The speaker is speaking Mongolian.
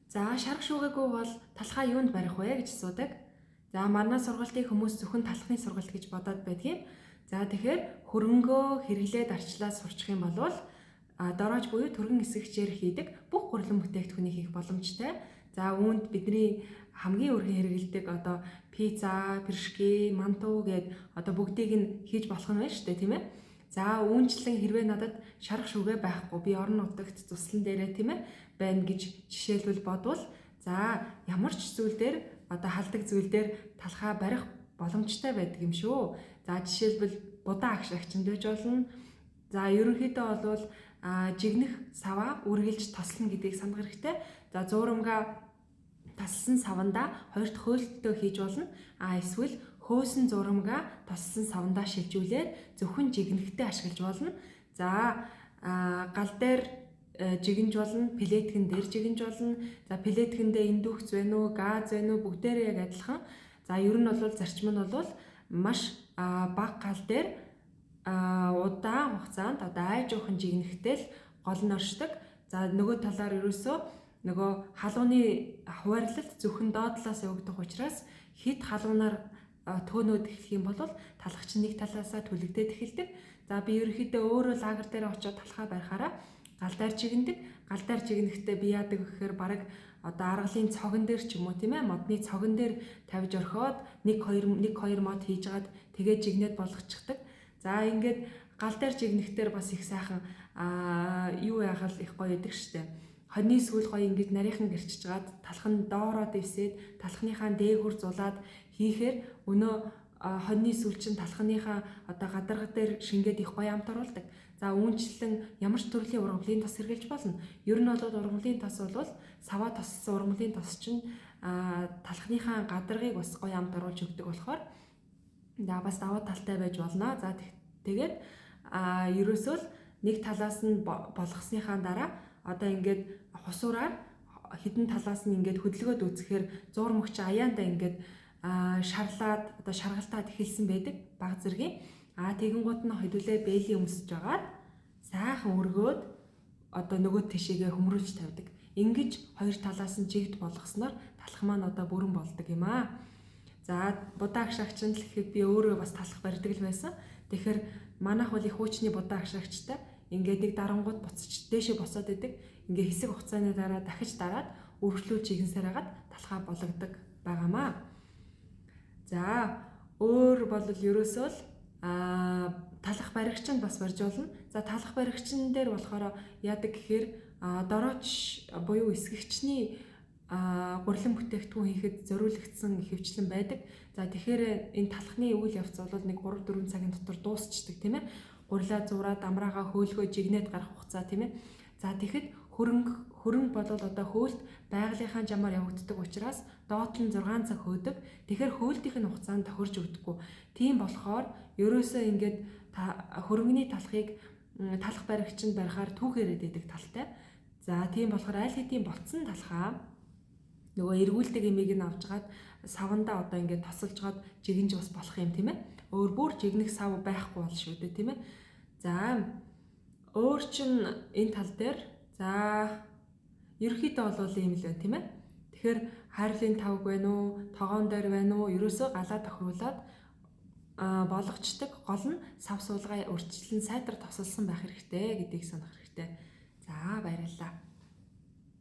За шарга шүүгээгүй бол талхаа юунд барих вэ гэж асуудаг. За манай сургалтыг хүмүүс зөвхөн талхны сургалт гэж бодоод байдгийн. За тэгэхээр хөрөнгөө хэрэглээд арчлаад сурчих юм бол дороож буюу түргэн эсгэгчээр хийдэг бүх гурилан бүтээгдэхүүнийг хийх боломжтой. За үүнд бидний хамгийн өргөн хэрэгэлдэг одоо пицца, пирожки, манту гээд одоо бүгдийг нь хийж болох нь байна шүү дээ, тийм ээ. За үүнчлэн хэрвээ надад шарга шүүгээ байхгүй би орон нутагт туслан дээрээ тийм ээ байна гэж жишээлбэл бодвол за ямар ч зүйл дээр одоо халдаг зүйл дээр талхаа барих боломжтой байдаг юм шүү. За жишээлбэл будаан агшрагчанд байж болно. За ерөнхийдөө бол жигнэх саваа үргэлж тослно гэдгийг санах хэрэгтэй. За зуурамга тассан савандаа хоёр дахь хөөлтөө хийж болно. Эсвэл хөөсөн зуурамга тассан савандаа шилжүүлээд зөвхөн жигнэхтэй ашиглаж болно. За гал дээр жигнэж болно, плетгэн дээр жигнэж болно. За плетгэндээ индукц байна уу, газ байна уу бүгдээрээ яг адилхан. За ер нь бол зарчим нь бол маш бага гал дээр удаан хугацаанд одоо айжуухан жигнэхтэй л гол нь оршдог. За нөгөө талаар ерөөсөө нөгөө халууны хуваарлалт зөвхөн доотлоос явагдах учраас хит халуунаар төөнөд эхлэх юм бол талхач нэг талаасаа түлэгдээд эхэлдэг. За би ерөөхдөө өөрөө лагер дээр очиод талхаа барихаараа галдаар жигнэдэг. Галдаар жигнэхдээ би яадаг гэхээр бараг одоо аргалын цогон дээр ч юм уу тийм ээ модны цогон дээр тавьж орхиод 1 2 мод хийжгаад тэгээд жигнээд болгочихдаг. За ингээд гал дээр жигнэхтэр бас их сайхан юу яхал их гоё идэг штэ. Хоньны сүүл гоё ингээд нарийнхан гэрчиж жаад талхан доороо дэвсээд талхныхаа дээгүр зулаад хийхээр өнөө хоньны сүүл чин талхныхаа одоо гадарга дээр шингээд их гоё амт оруулдаг. За үүнчлэн ямар ч төрлийн ургамлын тос хэрглэж болно. Ер нь бол ургамлын тос бол саваа тоссон ургамлын тос чинь талхныхаа гадаргыг бас гоё амт оруулж өгдөг болохоор бас даваа талтай байж болно. За тэгээд ерөөсөө л нэг талаас нь болгосныхаа дараа одоо ингээд хусуураар хідэн талаас нь ингээд хөдөлгөөд үүсгэхээр зуурмагч аяандаа ингээд шарлаад одоо шаргалтаад эхэлсэн байдаг баг зэргийн. Тэгэнгუут нь хөдөлөө бэйли өмсөж жагаад сайхан өргөөд одоо нөгөө тишээгээ хөмрүүлж тавьдаг. Ингэж хоёр талаас нь жигд болгосноор талх маань одоо бүрэн болдог юм аа. За будаан агшрагчанд л гэхэд би өөрөө бас талх барьдаг л байсан. Тэгэхээр манайх бол их хуучны будаан агшрагчтай ингээд нэг дарангууд буцаж дээшээ босоод идэг. Ингээ хэсэг хугацааны дараа дахиж дараад өргөжлүүлж жигнсээр хагаад талхаа болгодог байгаамаа. За өөр бол ерөөсөө л талх баригчин бас барьж болно. За талх баригчин дээр болохоор яадаг гэхээр дорооч буюу эсгэгчний гурилан бүтээгдэхүүн хийхэд зориулагдсан хөвчлэн байдаг. За тэгэхээр энэ талхны үйл явц бол нэг 3-4 цагийн дотор дуусчдаг тийм ээ. Гурилаа зураад амраагаа хөөлгөө жигнээд гарах хугацаа тийм ээ. За тэгэхэд хөрөнгө бол одоо хөөлт байгалийнхаа жамаар явагддаг учраас доотлон 6 цаг хөөдөг. Тэгэхээр хөөлтийн хугацаанд тохирж өгдөггүй. Тийм болохоор ерөөсөө ингээд хөрөнгөний талхыг талх баригчинд барихаар түүхээрээд идэг талтай. За тийм болохоор аль хэдийн болцсон талхаа нөгөө эргүүлдэг имийг нь авчгаад савандаа одоо ингээд тосолж гад жигнж бас болох юм тийм ээ. Өөр бүр жигнэх сав байхгүй бол шүү дээ тийм ээ. За өөр чин энэ тал дээр за ерөөхдөө бол ийм л байна тийм ээ. Тэгэхээр хайрлын тавг байна уу, тогоон дээр байна уу, ерөөсөө галаа тохируулаад болгочдөг. Гол нь сав суулгаа урьдчилан сайтар тосолсон байх хэрэгтэй гэдгийг санах хэрэгтэй. За баярлалаа.